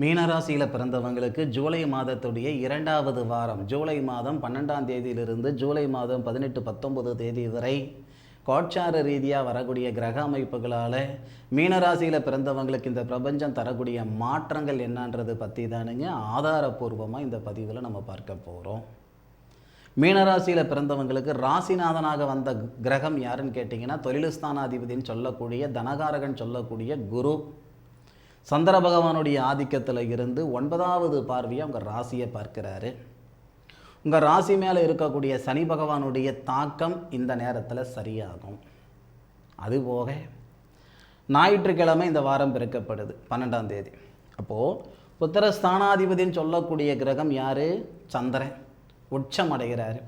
மீனராசியில் பிறந்தவங்களுக்கு ஜூலை மாதத்துடைய 2வது வாரம், ஜூலை மாதம் 12ஆம் தேதியிலிருந்து ஜூலை மாதம் 18, 19 தேதி வரை கோட்சார ரீதியாக வரக்கூடிய கிரக அமைப்புகளால் மீனராசியில் பிறந்தவங்களுக்கு இந்த பிரபஞ்சம் தரக்கூடிய மாற்றங்கள் என்னன்றது பற்றி தானுங்க ஆதாரபூர்வமாக இந்த பதிவில் நம்ம பார்க்க போகிறோம். மீனராசியில் பிறந்தவங்களுக்கு ராசிநாதனாக வந்த கிரகம் யாருன்னு கேட்டிங்கன்னா, தொழில்ஸ்தானாதிபதினு சொல்லக்கூடிய தனகாரகன் சொல்லக்கூடிய குரு சந்திர பகவானுடைய ஆதிக்கத்தில் இருந்து 9வது பார்வையாக உங்கள் ராசியை பார்க்கிறாரு. உங்கள் ராசி மேலே இருக்கக்கூடிய சனி பகவானுடைய தாக்கம் இந்த நேரத்தில் சரியாகும். அதுபோக ஞாயிற்றுக்கிழமை இந்த வாரம் பிறக்கப்படுது 12ஆம் தேதி. அப்போது புத்திரஸ்தானாதிபதினு சொல்லக்கூடிய கிரகம் யார்? சந்திரன் உச்சம் அடைகிறாரு.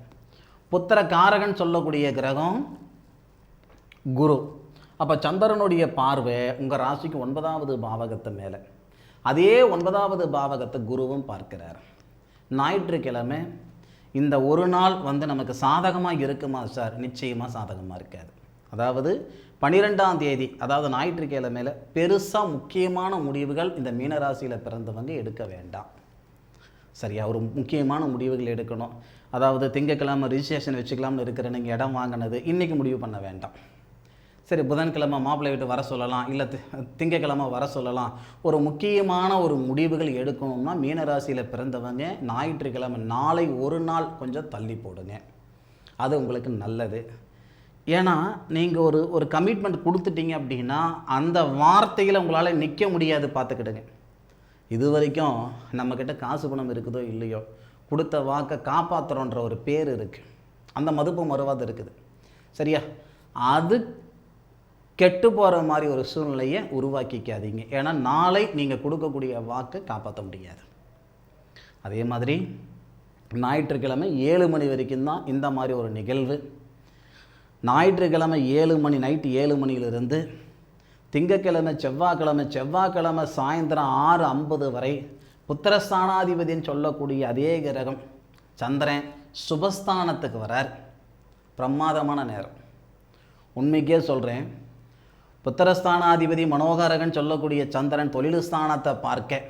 புத்திர காரகன் சொல்லக்கூடிய கிரகம் குரு. அப்போ சந்திரனுடைய பார்வை உங்கள் ராசிக்கு 9வது பாவகத்தை மேலே, அதே 9வது பாவகத்தை குருவும் பார்க்கிறார். ஞாயிற்றுக்கிழமை இந்த ஒரு நாள் நமக்கு சாதகமாக இருக்குமா சார்? நிச்சயமாக சாதகமாக இருக்காது. அதாவது 12ஆம் தேதி, அதாவது ஞாயிற்றுக்கிழமையில் பெருசாக முக்கியமான முடிவுகள் இந்த மீனராசியில் பிறந்தவங்க எடுக்க வேண்டாம். சரியா? ஒரு முக்கியமான முடிவுகள் எடுக்கணும். அதாவது திங்கக்கிழமை ரிஜிஸ்ட்ரேஷன் வச்சுக்கலாம்னு இருக்கிற நீங்கள் இடம் வாங்கினது இன்றைக்கி முடிவு பண்ண வேண்டாம். சரி, புதன்கிழமை மாப்பிள்ளை வீட்டு வர சொல்லலாம், இல்லை திங்கக்கிழமை வர சொல்லலாம். ஒரு முக்கியமான முடிவுகள் எடுக்கணும்னா மீனராசியில் பிறந்தவங்க ஞாயிற்றுக்கிழமை நாளை ஒரு நாள் கொஞ்சம் தள்ளி போடுங்க. அது உங்களுக்கு நல்லது. ஏன்னா நீங்கள் ஒரு கமிட்மெண்ட் கொடுத்துட்டீங்க அப்படின்னா அந்த வார்த்தையில் உங்களால் நிற்க முடியாது. பார்த்துக்கிடுங்க. இது வரைக்கும் நம்மக்கிட்ட காசு பணம் இருக்குதோ இல்லையோ, கொடுத்த வாக்கை காப்பாற்றுறோன்ற ஒரு பேர் இருக்குது, அந்த மதிப்பு மறுவாது இருக்குது. சரியா? அது கெட்டு போகிற மாதிரி ஒரு சூழ்நிலையை உருவாக்கிக்காதீங்க. ஏன்னா நாளை நீங்கள் கொடுக்கக்கூடிய வாக்கை காப்பாற்ற முடியாது. அதே மாதிரி ஞாயிற்றுக்கிழமை 7 மணி வரைக்கும் தான் இந்த மாதிரி ஒரு நிகழ்வு. ஞாயிற்றுக்கிழமை 7 மணி, நைட்டு 7 மணியிலிருந்து திங்கக்கிழமை செவ்வாய்க்கிழமை சாயந்தரம் 6:50 வரை புத்திரஸ்தானாதிபதினு சொல்லக்கூடிய அதே கிரகம் சந்திரன் சுபஸ்தானத்துக்கு வரார். பிரமாதமான நேரம். உண்மைக்கே சொல்கிறேன், புத்திரஸ்தானாதிபதி மனோகாரகன் சொல்லக்கூடிய சந்திரன் தொழில்ஸ்தானத்தை பார்க்க,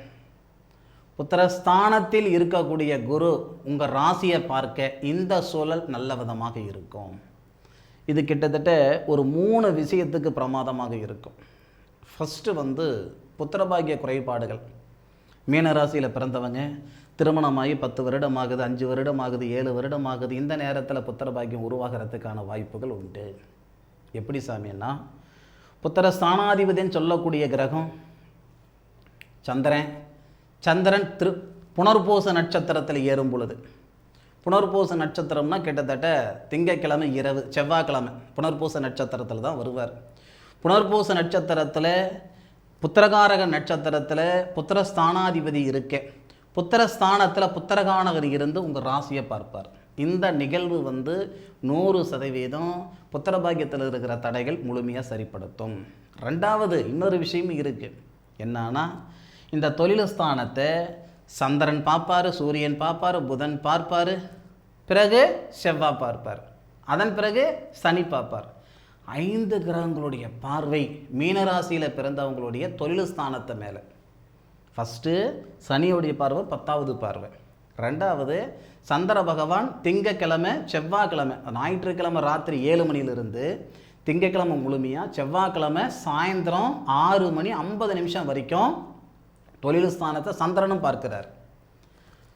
புத்திரஸ்தானத்தில் இருக்கக்கூடிய குரு உங்கள் ராசியை பார்க்க இந்த சூழல் நல்ல விதமாக இருக்கும். இது கிட்டத்தட்ட ஒரு 3 விஷயத்துக்கு பிரமாதமாக இருக்கும். ஃபஸ்ட்டு புத்திரபாகிய குறைபாடுகள். மீனராசியில் பிறந்தவங்க திருமணமாகி 10 வருடம் ஆகுது, 5 வருடம் ஆகுது, 7 வருடம் ஆகுது. இந்த நேரத்தில் புத்திரபாகியம் உருவாகிறதுக்கான வாய்ப்புகள் உண்டு. எப்படி சாமின்னா, புத்திரஸ்தானாதிபதினு சொல்லக்கூடிய கிரகம் சந்திரன் புனர்பூச நட்சத்திரத்தில் ஏறும் பொழுது, புனர்பூச நட்சத்திரம்னா கிட்டத்தட்ட திங்கக்கிழமை இரவு, செவ்வாய்க்கிழமை புனர்பூச நட்சத்திரத்தில் தான் வருவார். புனர்பூச நட்சத்திரத்தில் புத்திரகாரக நட்சத்திரத்தில் புத்திரஸ்தானாதிபதி இருக்க, புத்திரஸ்தானத்தில் புத்திரகாரகர் இருந்து உங்கள் ராசியை பார்ப்பார். இந்த நிகழ்வு 100% புத்திரபாகியத்தில் இருக்கிற தடைகள் முழுமையாக சரிப்படுத்தும். 2வது இன்னொரு விஷயம் இருக்குது. என்னன்னா, இந்த தொழில்ஸ்தானத்தை சந்திரன் பார்ப்பார், சூரியன் பார்ப்பார், புதன் பார்ப்பார், பிறகு செவ்வாய் பார்ப்பார், அதன் பிறகு சனி பார்ப்பார். 5 கிரகங்களுடைய பார்வை மீனராசியில் பிறந்தவங்களுடைய தொழில்ஸ்தானத்தை மேலே. ஃபஸ்ட்டு சனியோடைய பார்வை 10வது பார்வை. 2வது சந்திர பகவான் திங்கக்கிழமை செவ்வாய்க்கிழமை, ஞாயிற்றுக்கிழமை ராத்திரி 7 மணியிலிருந்து திங்கக்கிழமை முழுமையாக செவ்வாய்க்கிழமை சாயந்தரம் 6:50 வரைக்கும் தொழில்ஸ்தானத்தை சந்திரனும் பார்க்கிறார்,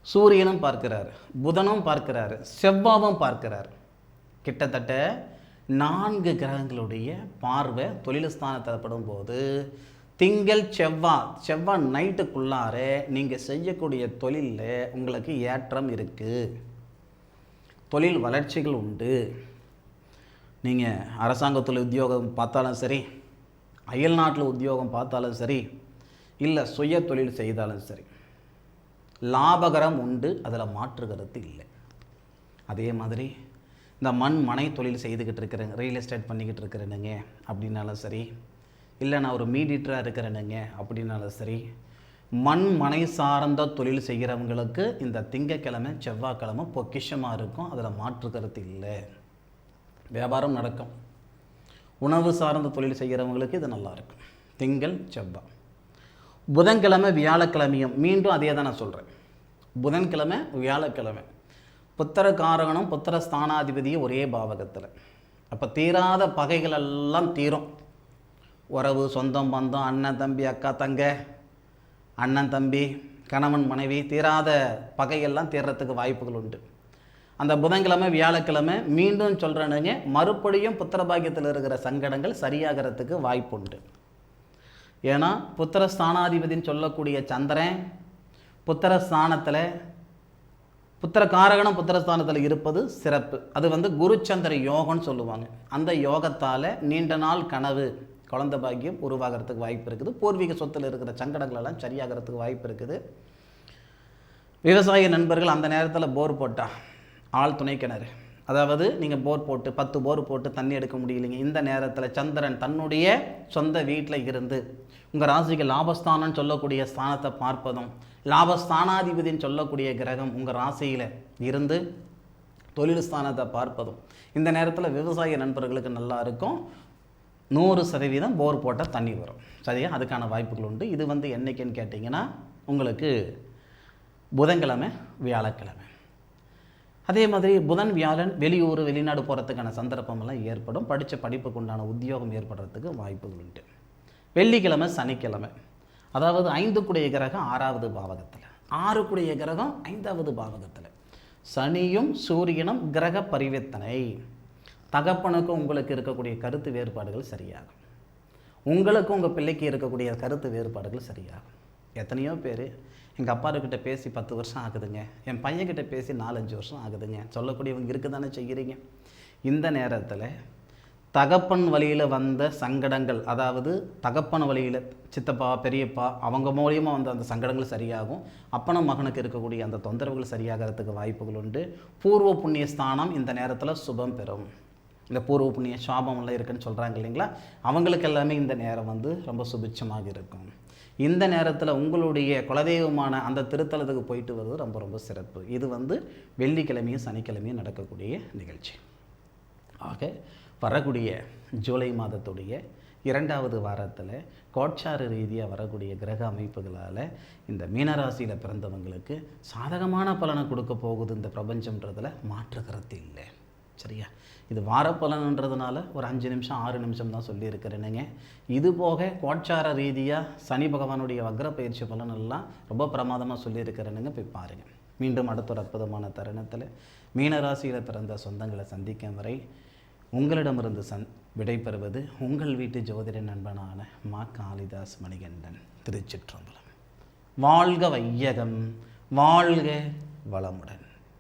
சூரியனும் பார்க்கிறார், புதனும் பார்க்கிறார், செவ்வாயும் பார்க்கிறார். கிட்டத்தட்ட 4 கிரகங்களுடைய பார்வை தொழில்ஸ்தானத்தில் படும்போது திங்கள் செவ்வாய் நைட்டுக்குள்ளார நீங்கள் செய்யக்கூடிய தொழிலில் உங்களுக்கு ஏற்றம் இருக்குது, தொழில் வளர்ச்சிகள் உண்டு. நீங்கள் அரசாங்கத்தில் உத்தியோகம் பார்த்தாலும் சரி, அயல் நாட்டில் உத்தியோகம் பார்த்தாலும் சரி, இல்லை சுய தொழில் செய்தாலும் சரி, லாபகரம் உண்டு, அதில் மாற்று கருத்து இல்லை. அதே மாதிரி இந்த மனை தொழில் செய்துக்கிட்டு இருக்கிறேங்க, ரியல் எஸ்டேட் பண்ணிக்கிட்டு இருக்கிறேனுங்க அப்படின்னாலும் சரி, இல்லை நான் ஒரு மீடியேட்டராக இருக்கிறேனுங்க அப்படின்னாலும் சரி, மனை சார்ந்த தொழில் செய்கிறவங்களுக்கு இந்த திங்கக்கிழமை செவ்வாய்க்கிழமை பொக்கிஷமாக இருக்கும், அதில் மாற்று கருத்து இல்லை. வியாபாரம் நடக்கும். உணவு சார்ந்த தொழில் செய்கிறவங்களுக்கு இது நல்லாயிருக்கும். திங்கள் செவ்வாய். புதன்கிழமை வியாழக்கிழமையும் மீண்டும் அதே தான் நான் சொல்கிறேன். புதன்கிழமை வியாழக்கிழமை புத்திர காரகனும் புத்திர ஸ்தானாதிபதியும் ஒரே பாவகத்தில். அப்போ தீராத பகைகள் எல்லாம் தீரும். உறவு, சொந்தம், பந்தம், அண்ணன் தம்பி, அக்கா தங்க, அண்ணன் தம்பி, கணவன் மனைவி, தீராத பகையெல்லாம் தீர்றதுக்கு வாய்ப்புகள் உண்டு. அந்த புதன்கிழமை வியாழக்கிழமை மீண்டும் சொல்கிறேனுங்க, மறுபடியும் புத்திரபாகியத்தில் இருக்கிற சங்கடங்கள் சரியாகிறதுக்கு வாய்ப்பு உண்டு. ஏன்னா புத்திர ஸ்தானாதிபதினு சொல்லக்கூடிய சந்திரன் புத்திர ஸ்தானத்தில், புத்திர காரகனும் புத்திரஸ்தானத்தில் இருப்பது சிறப்பு. அது குருச்சந்திர யோகம்னு சொல்லுவாங்க. அந்த யோகத்தால் நீண்ட நாள் கனவு, குழந்தை பாக்கியம் உருவாகிறதுக்கு வாய்ப்பு இருக்குது. பூர்வீக சொத்தில் இருக்கிற சங்கடங்கள் எல்லாம் சரியாகிறதுக்கு வாய்ப்பு இருக்குது. விவசாய நண்பர்கள் அந்த நேரத்தில் போர் போட்டால், ஆள் துணை கிணறு, அதாவது நீங்கள் போர் போட்டு 10 போர் போட்டு தண்ணி எடுக்க முடியலைங்க, இந்த நேரத்தில் சந்திரன் தன்னுடைய சொந்த வீட்டில் இருந்து உங்கள் ராசிக்கு லாபஸ்தானம்னு சொல்லக்கூடிய ஸ்தானத்தை பார்ப்பதும், லாபஸ்தானாதிபதினு சொல்லக்கூடிய கிரகம் உங்கள் ராசியில் இருந்து தொழில் ஸ்தானத்தை பார்ப்பதும் இந்த நேரத்தில் விவசாய நண்பர்களுக்கு நல்லா இருக்கும். 100% போர் போட்டால் தண்ணி வரும். சரியா? அதுக்கான வாய்ப்புகள் உண்டு. இது என்னைக்குன்னு கேட்டிங்கன்னா உங்களுக்கு புதன்கிழமை வியாழக்கிழமை. அதே மாதிரி புதன் வியாழன் வெளியூர் வெளிநாடு போகிறதுக்கான சந்தர்ப்பமெல்லாம் ஏற்படும். படித்த படிப்புக்கு உண்டான உத்தியோகம் ஏற்படுறதுக்கு வாய்ப்புகள் உண்டு. வெள்ளிக்கிழமை சனிக்கிழமை, அதாவது 5 கிரகம் 6வது பாவகத்தில், 6 கிரகம் 5வது பாவகத்தில். சனியும் சூரியனும் கிரக பரிவர்த்தனை. தகப்பனுக்கும் உங்களுக்கு இருக்கக்கூடிய கருத்து வேறுபாடுகள் சரியாகும். உங்களுக்கும் உங்கள் பிள்ளைக்கு இருக்கக்கூடிய கருத்து வேறுபாடுகள் சரியாகும். எத்தனையோ பேர் எங்கள் அப்பாக்கிட்ட பேசி 10 வருஷம் ஆகுதுங்க, என் பையன்கிட்ட பேசி 4-5 வருஷம் ஆகுதுங்க சொல்லக்கூடியவங்க இருக்க தானே செய்கிறீங்க. இந்த நேரத்தில் தகப்பன் வழியில் வந்த சங்கடங்கள், அதாவது தகப்பன் வழியில் சித்தப்பா பெரியப்பா அவங்க மூலியமாக வந்த அந்த சங்கடங்கள் சரியாகும். அப்பனும் மகனுக்கு இருக்கக்கூடிய அந்த தொந்தரவுகள் சரியாகிறதுக்கு வாய்ப்புகள் உண்டு. பூர்வ புண்ணிய ஸ்தானம் இந்த நேரத்தில் சுபம் பெறும். இந்த பூர்வ புண்ணிய சாபம்லாம் இருக்குன்னு சொல்கிறாங்க இல்லைங்களா, அவங்களுக்கு எல்லாமே இந்த நேரம் ரொம்ப சுபிட்சமாக இருக்கும். இந்த நேரத்தில் உங்களுடைய குலதெய்வமான அந்த திருத்தலத்துக்கு போயிட்டு வருவது ரொம்ப ரொம்ப சிறப்பு. இது வெள்ளிக்கிழமையும் சனிக்கிழமையும் நடக்கக்கூடிய நிகழ்ச்சி. ஆக வரக்கூடிய ஜூலை மாதத்துடைய 2வது வாரத்தில் கோட்சார ரீதியாக வரக்கூடிய கிரக அமைப்புகளால் இந்த மீனராசியில் பிறந்தவங்களுக்கு சாதகமான பலனை கொடுக்க போகுது இந்த பிரபஞ்சம்ன்றதில் மாற்று கருத்து இல்லை. சரியா? இது வாரப்பலன்றதுனால ஒரு 5 நிமிஷம் 6 நிமிஷம் தான் சொல்லியிருக்கிறேனுங்க. இது போக கோட்சார ரீதியாக சனி பகவானுடைய வக்ர பயிற்சி பலன் எல்லாம் ரொம்ப பிரமாதமாக சொல்லியிருக்கிறேனுங்க. போய் பாருங்கள். மீண்டும் அடுத்த ஒரு அற்புதமான தருணத்தில் மீனராசியில் பிறந்த சொந்தங்களை சந்திக்கும் வரை உங்களிடமிருந்து விடைபெறுவது உங்கள் வீட்டு ஜோதிட நண்பனான மா காளிதாஸ் மணிகண்டன். திருச்சிற்றம்பலம். வாழ்க வையகம், வாழ்க வளமுடன்.